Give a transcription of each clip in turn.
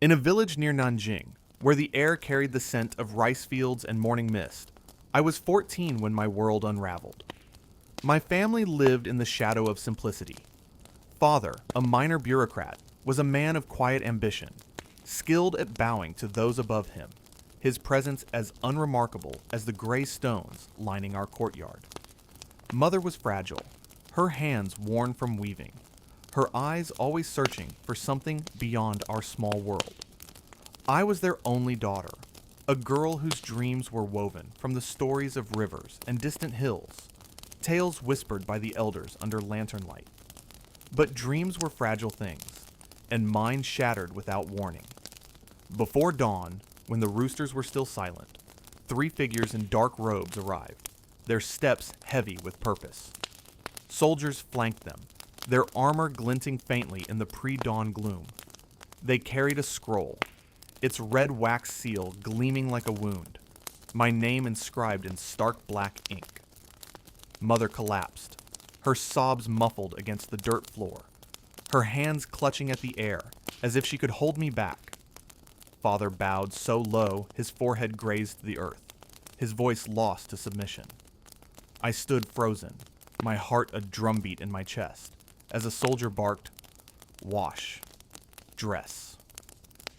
In a village near Nanjing, where the air carried the scent of rice fields and morning mist, I was 14 when my world unraveled. My family lived in the shadow of simplicity. Father, a minor bureaucrat, was a man of quiet ambition, skilled at bowing to those above him, his presence as unremarkable as the gray stones lining our courtyard. Mother was fragile, her hands worn from weaving, her eyes always searching for something beyond our small world. I was their only daughter, a girl whose dreams were woven from the stories of rivers and distant hills, tales whispered by the elders under lantern light. But dreams were fragile things, and mine shattered without warning. Before dawn, when the roosters were still silent, 3 figures in dark robes arrived, their steps heavy with purpose. Soldiers flanked them, their armor glinting faintly in the pre-dawn gloom. They carried a scroll, its red wax seal gleaming like a wound, my name inscribed in stark black ink. Mother collapsed, her sobs muffled against the dirt floor, her hands clutching at the air as if she could hold me back. Father bowed so low his forehead grazed the earth, his voice lost to submission. I stood frozen, my heart a drumbeat in my chest, as a soldier barked, "Wash. Dress."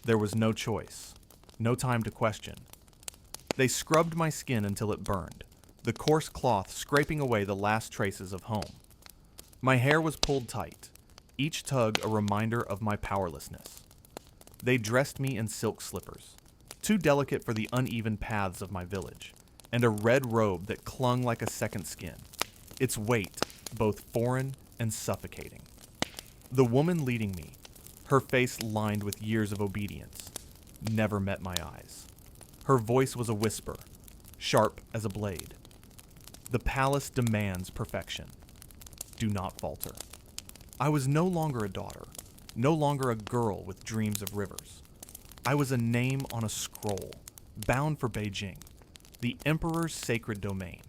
There was no choice, no time to question. They scrubbed my skin until it burned, the coarse cloth scraping away the last traces of home. My hair was pulled tight, each tug a reminder of my powerlessness. They dressed me in silk slippers, too delicate for the uneven paths of my village, and a red robe that clung like a second skin, its weight both foreign and suffocating. The woman leading me, her face lined with years of obedience, never met my eyes. Her voice was a whisper, sharp as a blade. The palace demands perfection. Do not falter. I was no longer a daughter, no longer a girl with dreams of rivers. I was a name on a scroll, bound for Beijing, the emperor's sacred domain,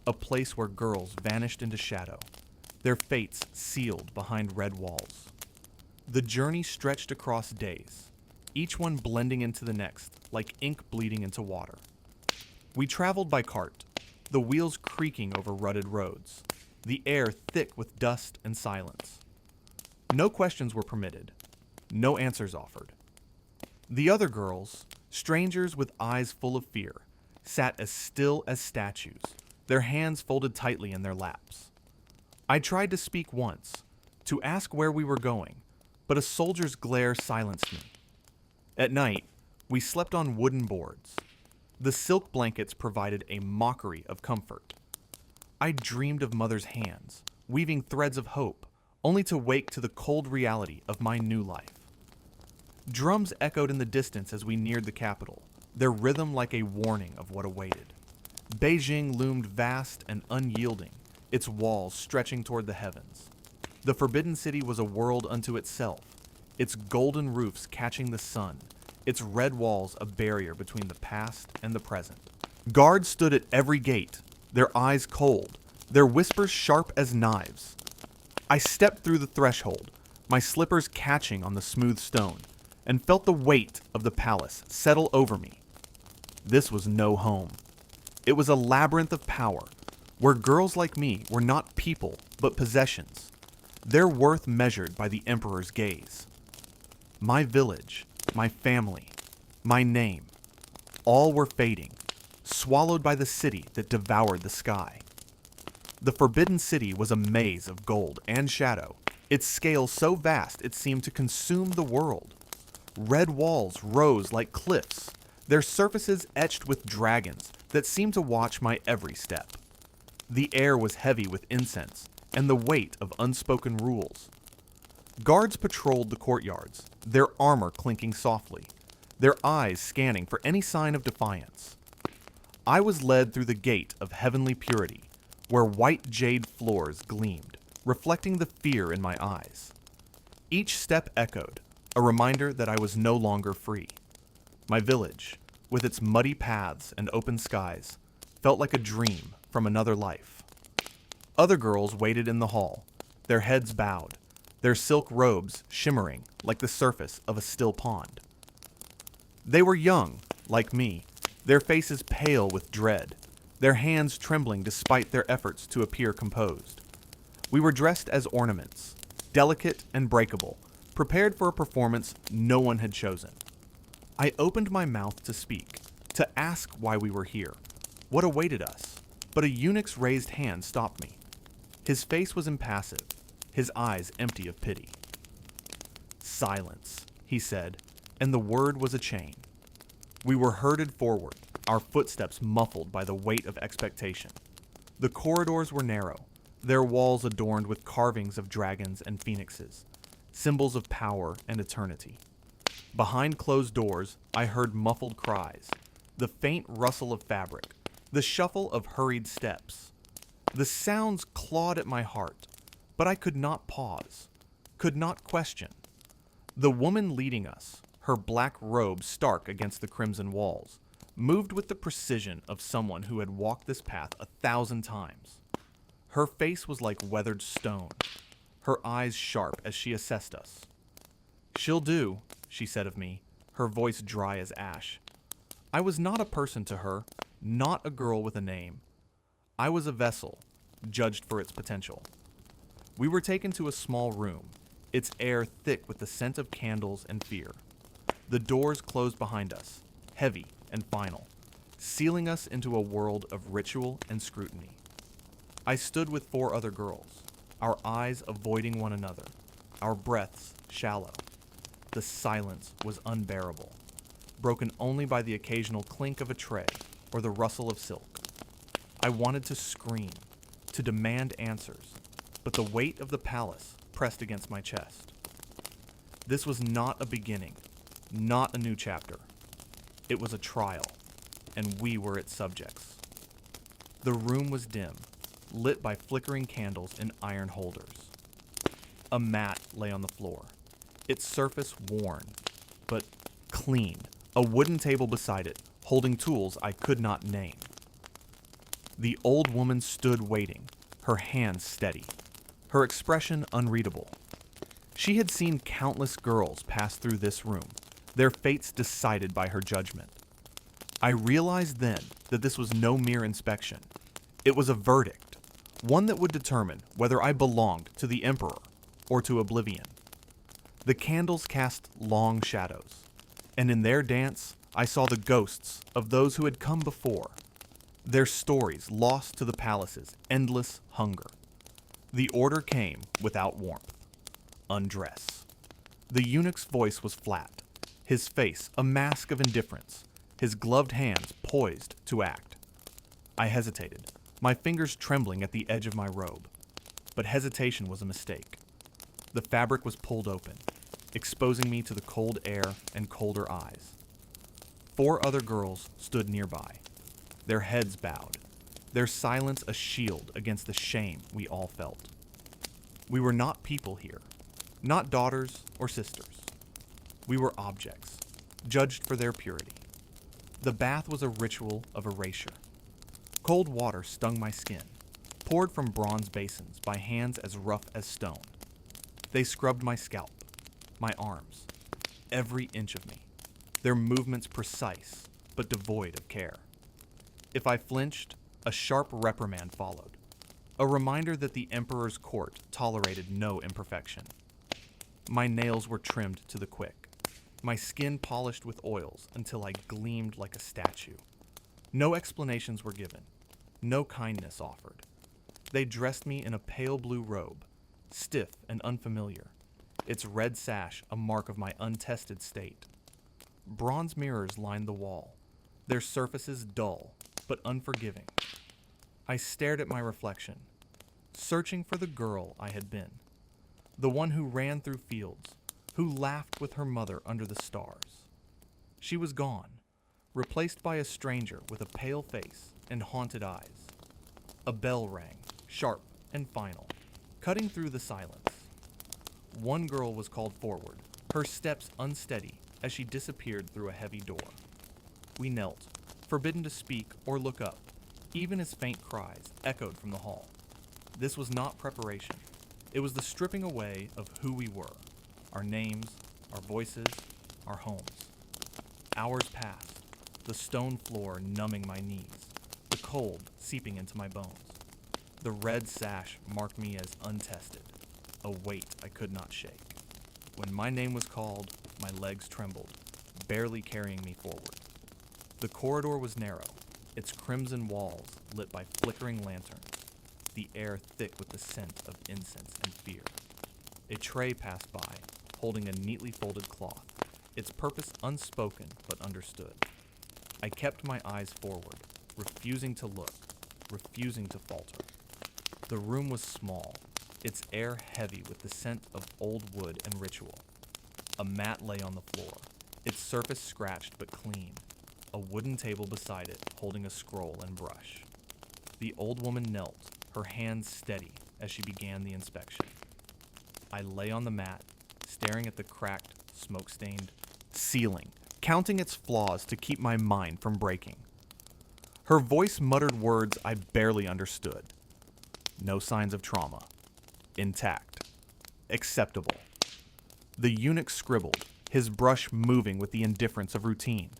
a place where girls vanished into shadow, their fates sealed behind red walls. The journey stretched across days, each one blending into the next like ink bleeding into water. We traveled by cart, the wheels creaking over rutted roads, the air thick with dust and silence. No questions were permitted, no answers offered. The other girls, strangers with eyes full of fear, sat as still as statues, their hands folded tightly in their laps. I tried to speak once, to ask where we were going, but a soldier's glare silenced me. At night, we slept on wooden boards. The silk blankets provided a mockery of comfort. I dreamed of Mother's hands, weaving threads of hope, only to wake to the cold reality of my new life. Drums echoed in the distance as we neared the capital, their rhythm like a warning of what awaited. Beijing loomed vast and unyielding, its walls stretching toward the heavens. The Forbidden City was a world unto itself, its golden roofs catching the sun, its red walls a barrier between the past and the present. Guards stood at every gate, their eyes cold, their whispers sharp as knives. I stepped through the threshold, my slippers catching on the smooth stone, and felt the weight of the palace settle over me. This was no home. It was a labyrinth of power, where girls like me were not people, but possessions, their worth measured by the emperor's gaze. My village, my family, my name, all were fading, swallowed by the city that devoured the sky. The Forbidden City was a maze of gold and shadow, its scale so vast it seemed to consume the world. Red walls rose like cliffs, their surfaces etched with dragons that seemed to watch my every step. The air was heavy with incense and the weight of unspoken rules. Guards patrolled the courtyards, their armor clinking softly, their eyes scanning for any sign of defiance. I was led through the gate of heavenly purity, where white jade floors gleamed, reflecting the fear in my eyes. Each step echoed, a reminder that I was no longer free. My village, with its muddy paths and open skies, felt like a dream from another life. Other girls waited in the hall, their heads bowed, their silk robes shimmering like the surface of a still pond. They were young, like me, their faces pale with dread, their hands trembling despite their efforts to appear composed. We were dressed as ornaments, delicate and breakable, prepared for a performance no one had chosen. I opened my mouth to speak, to ask why we were here, what awaited us, but a eunuch's raised hand stopped me. His face was impassive, his eyes empty of pity. "Silence," he said, and the word was a chain. We were herded forward, our footsteps muffled by the weight of expectation. The corridors were narrow, their walls adorned with carvings of dragons and phoenixes, symbols of power and eternity. Behind closed doors, I heard muffled cries, the faint rustle of fabric, the shuffle of hurried steps. The sounds clawed at my heart, but I could not pause, could not question. The woman leading us, her black robe stark against the crimson walls, moved with the precision of someone who had walked this path 1,000 times. Her face was like weathered stone, her eyes sharp as she assessed us. "She'll do," she said of me, her voice dry as ash. I was not a person to her, not a girl with a name. I was a vessel, judged for its potential. We were taken to a small room, its air thick with the scent of candles and fear. The doors closed behind us, heavy and final, sealing us into a world of ritual and scrutiny. I stood with 4 other girls, our eyes avoiding one another, our breaths shallow. The silence was unbearable, broken only by the occasional clink of a tray or the rustle of silk. I wanted to scream, to demand answers, but the weight of the palace pressed against my chest. This was not a beginning, not a new chapter. It was a trial, and we were its subjects. The room was dim, lit by flickering candles in iron holders. A mat lay on the floor, its surface worn, but clean, a wooden table beside it, holding tools I could not name. The old woman stood waiting, her hands steady, her expression unreadable. She had seen countless girls pass through this room, their fates decided by her judgment. I realized then that this was no mere inspection. It was a verdict, one that would determine whether I belonged to the Emperor or to oblivion. The candles cast long shadows, and in their dance I saw the ghosts of those who had come before, their stories lost to the palace's endless hunger. The order came without warmth. Undress. The eunuch's voice was flat, his face a mask of indifference, his gloved hands poised to act. I hesitated, my fingers trembling at the edge of my robe. But hesitation was a mistake. The fabric was pulled open, exposing me to the cold air and colder eyes. 4 other girls stood nearby, their heads bowed, their silence a shield against the shame we all felt. We were not people here, not daughters or sisters. We were objects, judged for their purity. The bath was a ritual of erasure. Cold water stung my skin, poured from bronze basins by hands as rough as stone. They scrubbed my scalp, my arms, every inch of me, their movements precise but devoid of care. If I flinched, a sharp reprimand followed, a reminder that the Emperor's court tolerated no imperfection. My nails were trimmed to the quick, my skin polished with oils until I gleamed like a statue. No explanations were given, no kindness offered. They dressed me in a pale blue robe, stiff and unfamiliar, its red sash a mark of my untested state. Bronze mirrors lined the wall, their surfaces dull but unforgiving. I stared at my reflection, searching for the girl I had been, the one who ran through fields, who laughed with her mother under the stars. She was gone, replaced by a stranger with a pale face and haunted eyes. A bell rang, sharp and final, cutting through the silence. One girl was called forward, her steps unsteady as she disappeared through a heavy door. We knelt, forbidden to speak or look up, even as faint cries echoed from the hall. This was not preparation. It was the stripping away of who we were, our names, our voices, our homes. Hours passed, the stone floor numbing my knees, the cold seeping into my bones. The red sash marked me as untested, a weight I could not shake. When my name was called, my legs trembled, barely carrying me forward. The corridor was narrow, its crimson walls lit by flickering lanterns, the air thick with the scent of incense and fear. A tray passed by, holding a neatly folded cloth, its purpose unspoken but understood. I kept my eyes forward, refusing to look, refusing to falter. The room was small, its air heavy with the scent of old wood and ritual. A mat lay on the floor, its surface scratched but clean, a wooden table beside it holding a scroll and brush. The old woman knelt, her hands steady as she began the inspection. I lay on the mat, staring at the cracked, smoke-stained ceiling, counting its flaws to keep my mind from breaking. Her voice muttered words I barely understood. No signs of trauma. Intact. Acceptable. The eunuch scribbled, his brush moving with the indifference of routine.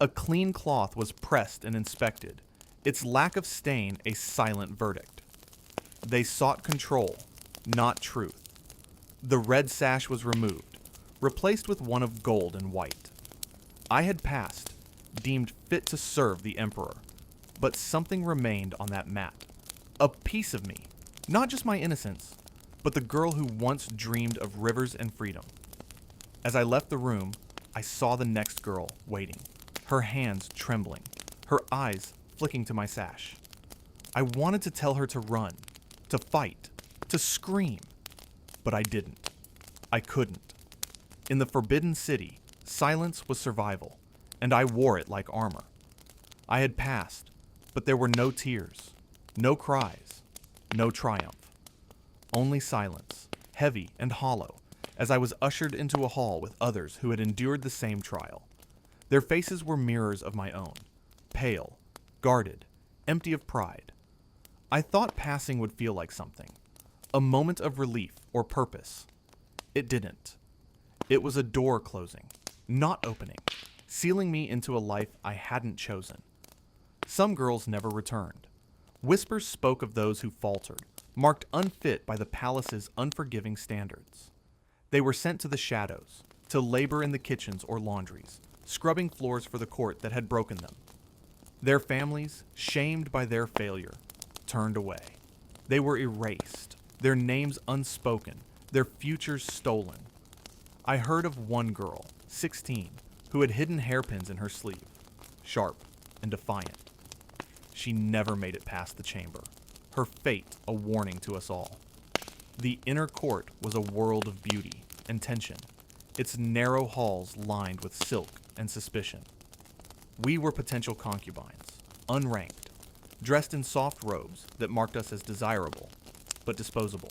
A clean cloth was pressed and inspected, its lack of stain a silent verdict. They sought control, not truth. The red sash was removed, replaced with one of gold and white. I had passed, deemed fit to serve the emperor, but something remained on that mat. A piece of me, not just my innocence, but the girl who once dreamed of rivers and freedom. As I left the room, I saw the next girl waiting, her hands trembling, her eyes flicking to my sash. I wanted to tell her to run, to fight, to scream, but I didn't. I couldn't. In the Forbidden City, silence was survival, and I wore it like armor. I had passed, but there were no tears, no cries, no triumph. Only silence, heavy and hollow, as I was ushered into a hall with others who had endured the same trial. Their faces were mirrors of my own, pale, guarded, empty of pride. I thought passing would feel like something, a moment of relief or purpose. It didn't. It was a door closing, not opening, sealing me into a life I hadn't chosen. Some girls never returned. Whispers spoke of those who faltered, marked unfit by the palace's unforgiving standards. They were sent to the shadows, to labor in the kitchens or laundries, scrubbing floors for the court that had broken them. Their families, shamed by their failure, turned away. They were erased, their names unspoken, their futures stolen. I heard of one girl, 16, who had hidden hairpins in her sleeve, sharp and defiant. She never made it past the chamber, her fate a warning to us all. The inner court was a world of beauty and tension, its narrow halls lined with silk and suspicion. We were potential concubines, unranked, dressed in soft robes that marked us as desirable, but disposable.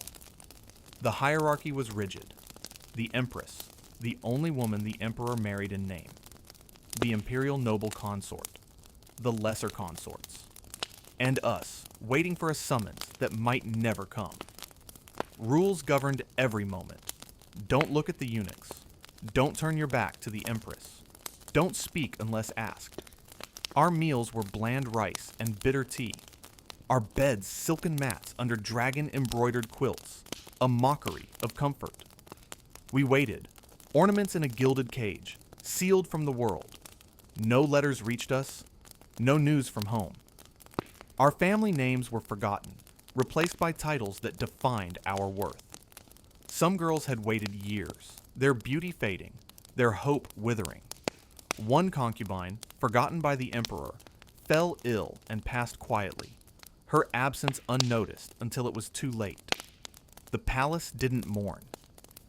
The hierarchy was rigid. The empress, the only woman the emperor married in name. The imperial noble consort, the lesser consorts. And us, waiting for a summons that might never come. Rules governed every moment. Don't look at the eunuchs. Don't turn your back to the empress. Don't speak unless asked. Our meals were bland rice and bitter tea. Our beds silken mats under dragon-embroidered quilts, a mockery of comfort. We waited, ornaments in a gilded cage, sealed from the world. No letters reached us, no news from home. Our family names were forgotten, replaced by titles that defined our worth. Some girls had waited years, their beauty fading, their hope withering. One concubine, forgotten by the emperor, fell ill and passed quietly, her absence unnoticed until it was too late. The palace didn't mourn.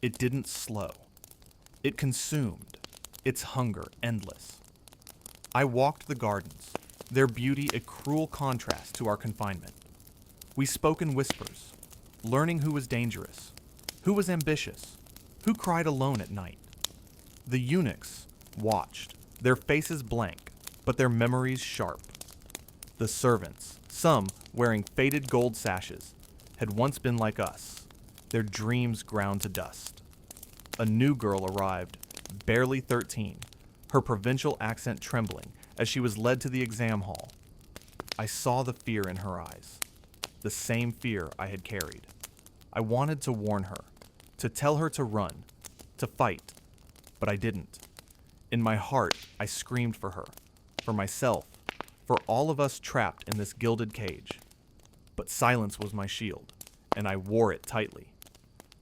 It didn't slow. It consumed, its hunger endless. I walked the gardens, their beauty a cruel contrast to our confinement. We spoke in whispers, learning who was dangerous, who was ambitious, who cried alone at night. The eunuchs watched, their faces blank, but their memories sharp. The servants, some wearing faded gold sashes, had once been like us, their dreams ground to dust. A new girl arrived, barely 13, her provincial accent trembling as she was led to the exam hall. I saw the fear in her eyes, the same fear I had carried. I wanted to warn her, to tell her to run, to fight, but I didn't. In my heart, I screamed for her, for myself, for all of us trapped in this gilded cage. But silence was my shield, and I wore it tightly.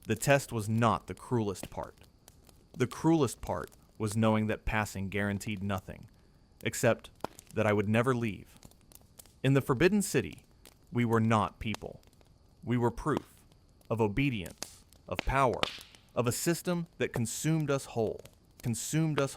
The test was not the cruelest part. The cruelest part was knowing that passing guaranteed nothing, except that I would never leave. In the Forbidden City, we were not people. We were proof of obedience, of power, of a system that consumed us whole, consumed us